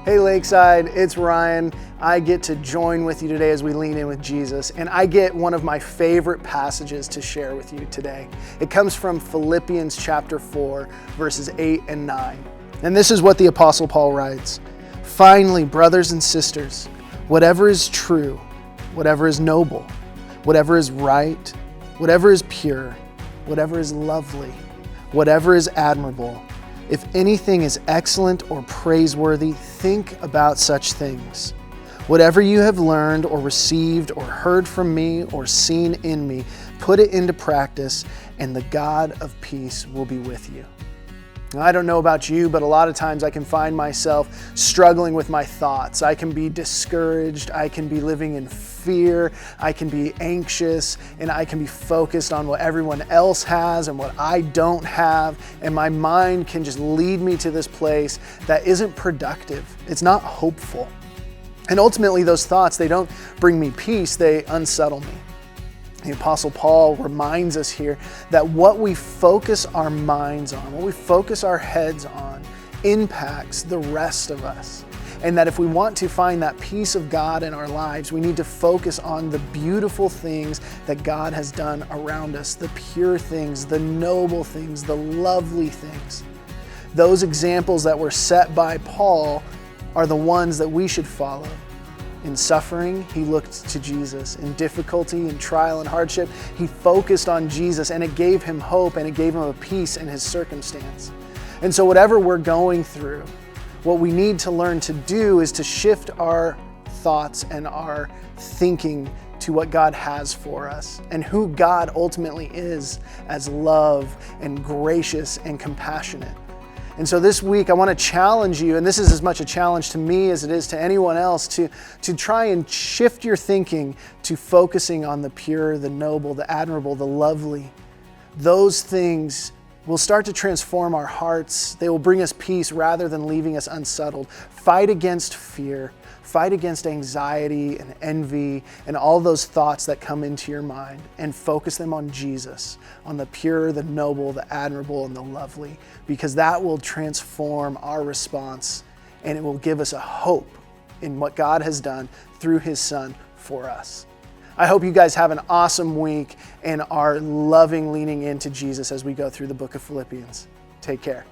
Hey Lakeside, it's Ryan. I get to join with you today as we lean in with Jesus, and I get one of my favorite passages to share with you today. It comes from Philippians chapter 4, verses 8 and 9. And this is what the Apostle Paul writes. Finally, brothers and sisters, whatever is true, whatever is noble, whatever is right, whatever is pure, whatever is lovely, whatever is admirable, if anything is excellent or praiseworthy, think about such things. Whatever you have learned or received or heard from me or seen in me, put it into practice, and the God of peace will be with you. Now, I don't know about you, but a lot of times I can find myself struggling with my thoughts. I can be discouraged. I can be living in fear. I can be anxious, and I can be focused on what everyone else has and what I don't have. And my mind can just lead me to this place that isn't productive. It's not hopeful. And ultimately, those thoughts, they don't bring me peace. They unsettle me. The Apostle Paul reminds us here that what we focus our minds on, what we focus our heads on, impacts the rest of us. And that if we want to find that peace of God in our lives, we need to focus on the beautiful things that God has done around us, the pure things, the noble things, the lovely things. Those examples that were set by Paul are the ones that we should follow. In suffering, he looked to Jesus. In difficulty, in trial and hardship, he focused on Jesus, and it gave him hope and it gave him a peace in his circumstance. And so whatever we're going through, what we need to learn to do is to shift our thoughts and our thinking to what God has for us and who God ultimately is as love and gracious and compassionate. And so this week I want to challenge you, and this is as much a challenge to me as it is to anyone else, to try and shift your thinking to focusing on the pure, the noble, the admirable, the lovely. Those things will start to transform our hearts. They will bring us peace rather than leaving us unsettled. Fight against fear. Fight against anxiety and envy and all those thoughts that come into your mind, and focus them on Jesus, on the pure, the noble, the admirable, and the lovely, because that will transform our response, and it will give us a hope in what God has done through His Son for us. I hope you guys have an awesome week and are loving leaning into Jesus as we go through the book of Philippians. Take care.